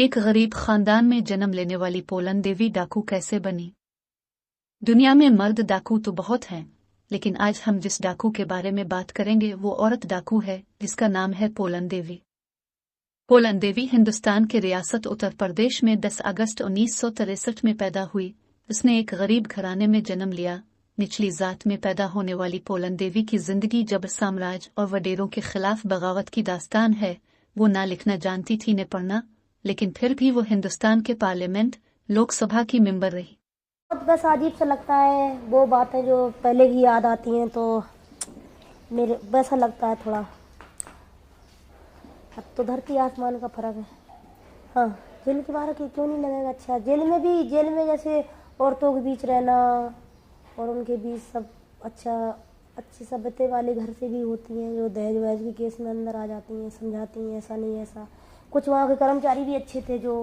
एक गरीब खानदान में जन्म लेने वाली पोलन देवी डाकू कैसे बनी। दुनिया में मर्द डाकू तो बहुत हैं, लेकिन आज हम जिस डाकू के बारे में बात करेंगे वो औरत डाकू है, जिसका नाम है पोलन देवी। पोलन देवी हिंदुस्तान के रियासत उत्तर प्रदेश में 10 अगस्त 1963 में पैदा हुई। उसने एक गरीब घराने में जन्म लिया। निचली जात में पैदा होने वाली पोलन देवी की जिंदगी जबर साम्राज्य और वडेरों के खिलाफ बगावत की दास्तान है। वो ना लिखना जानती थी न पढ़ना, लेकिन फिर भी वो हिंदुस्तान के पार्लियामेंट लोकसभा की मेंबर रही। बस अजीब सा लगता है, वो बातें जो पहले की याद आती हैं तो मेरे वैसा लगता है थोड़ा। अब तो धरती आसमान का फर्क है। हाँ, जेल के बाहर की क्यों नहीं लगेगा अच्छा। जेल में जैसे औरतों के बीच रहना और उनके बीच सब अच्छी सभ्यता वाले घर से भी होती हैं जो दहेज वहेज के केस में अंदर आ जाती हैं, समझाती हैं ऐसा नहीं ऐसा। कुछ वहाँ के कर्मचारी भी अच्छे थे जो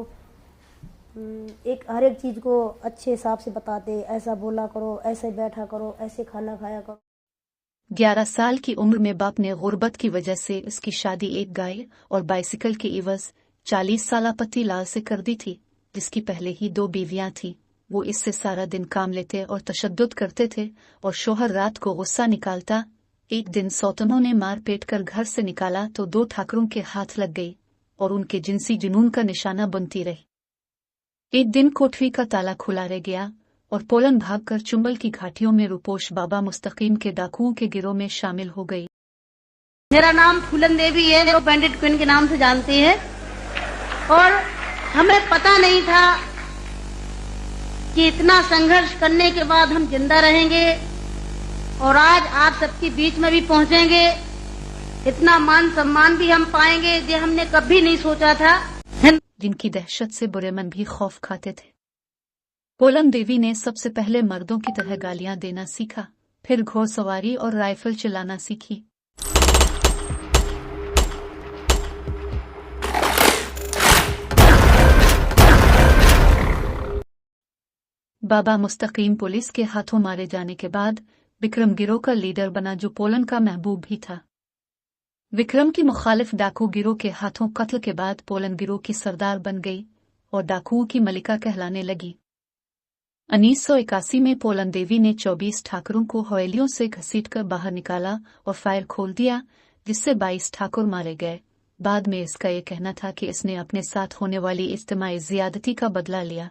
हर एक चीज़ को अच्छे हिसाब से बताते, ऐसा बोला करो, ऐसे बैठा करो, ऐसे खाना खाया करो। 11 साल की उम्र में बाप ने गुर्बत की वजह से उसकी शादी एक गाय और बाइसिकल के इवज 40 साल पति लाल से कर दी थी, जिसकी पहले ही 2 बीवियां थी। वो इससे सारा दिन काम लेते और तशद्दुद करते थे और शोहर रात को गुस्सा निकालता। एक दिन सौतनों ने मार पीट कर घर से निकाला तो 2 ठाकरों के हाथ लग गई और उनके जिनसी जुनून का निशाना बनती रही। एक दिन कोठरी का ताला खुला रह गया और पोलन भागकर चुंबल की घाटियों में रूपोश बाबा मुस्तकीम के डाकुओं के गिरोह में शामिल हो गई। मेरा नाम फूलन देवी है, जो बैंडिट क्वीन के नाम से जानती है। और हमें पता नहीं था कि इतना संघर्ष करने के बाद हम जिंदा रहेंगे और आज आप सबके बीच में भी पहुंचेंगे। इतना मान सम्मान भी हम पाएंगे, ये हमने कभी नहीं सोचा था। जिनकी दहशत से बुरे मन भी खौफ खाते थे। पोलन देवी ने सबसे पहले मर्दों की तरह गालियां देना सीखा, फिर घोड़सवारी और राइफल चलाना सीखी। बाबा मुस्तकीम पुलिस के हाथों मारे जाने के बाद विक्रम गिरोह का लीडर बना, जो पोलन का महबूब भी था। विक्रम की मुखालिफ डाकू गिरोह के हाथों कत्ल के बाद पोलन गिरोह की सरदार बन गई और डाकुओं की मलिका कहलाने लगी। 1981 में पोलन देवी ने 24 ठाकरों को हवेलियों से घसीटकर बाहर निकाला और फायर खोल दिया, जिससे 22 ठाकुर मारे गए। बाद में इसका यह कहना था कि इसने अपने साथ होने वाली इज्तिमाई ज़ियादती का बदला लिया।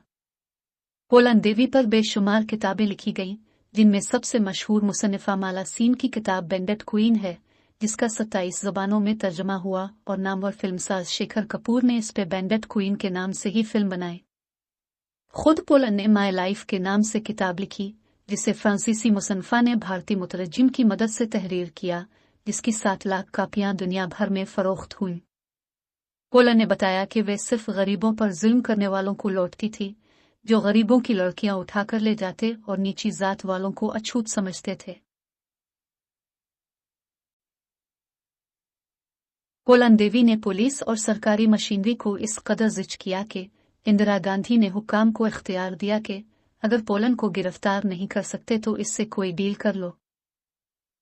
पोलन देवी पर बेशुमार किताबें लिखी गईं, जिनमें सबसे मशहूर मुसन्निफा माला सीन की किताब बैंडिट क्वीन है, जिसका 27 ज़बानों में तर्जमा हुआ और नामवर फिल्मसाज शेखर कपूर ने इस पे बैंडिट क्वीन के नाम से ही फिल्म बनाई। खुद पोलन ने माई लाइफ के नाम से किताब लिखी, जिसे फ्रांसीसी मुसन्निफा ने भारतीय मुतरजिम की मदद से तहरीर किया, जिसकी 7 लाख कापियां दुनिया भर में फरोख्त हुईं। पोलन ने बताया कि वे सिर्फ गरीबों पर जुल्म करने वालों को लौटती थी, जो गरीबों की लड़कियां उठाकर ले जाते और नीची जात वालों को अछूत समझते थे। पोलन देवी ने पुलिस और सरकारी मशीनरी को इस कदर जिच किया कि इंदिरा गांधी ने हुक्काम को इख्तियार दिया कि अगर पोलन को गिरफ्तार नहीं कर सकते तो इससे कोई डील कर लो।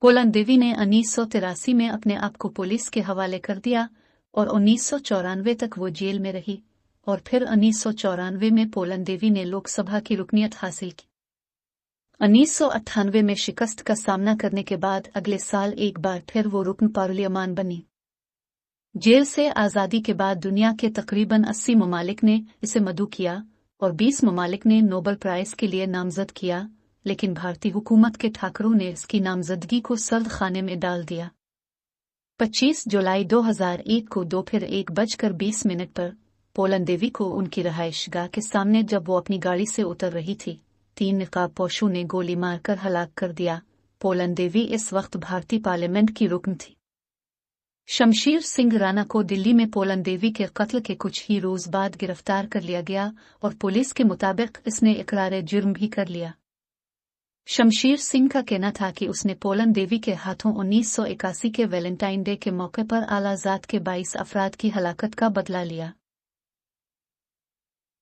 पोलन देवी ने 1983 में अपने आप को पुलिस के हवाले कर दिया और 1994 तक वो जेल में रही और फिर 1994 में पोलन देवी ने लोकसभा की रुकनियत हासिल की। 1998 में शिकस्त का सामना करने के बाद अगले साल एक बार फिर वो रुकन पार्लियामान बनी। जेल से आज़ादी के बाद दुनिया के तकरीबन 80 ममालिक ने इसे मदऊ किया और 20 ममालिक ने नोबेल प्राइज के लिए नामजद किया, लेकिन भारतीय हुकूमत के ठाकरों ने इसकी नामजदगी को सर्द खाने में डाल दिया। 25 जुलाई 2001 को दोपहर 1:20 पर पोलन देवी को उनकी रहायशगाह के सामने जब वो अपनी गाड़ी से उतर रही थी, 3 निकाबपोशों ने गोली मारकर हलाक कर दिया। पोलन देवी इस वक्त भारतीय पार्लियामेंट की रुकन थी। शमशीर सिंह राणा को दिल्ली में पोलन देवी के कत्ल के कुछ ही रोज बाद गिरफ्तार कर लिया गया और पुलिस के मुताबिक इसने इकरार जुर्म भी कर लिया। शमशीर सिंह का कहना था कि उसने पोलन देवी के हाथों 1981 के वैलेंटाइन डे के मौके पर आला ज़ात के 22 अफराद की हलाकत का बदला लिया।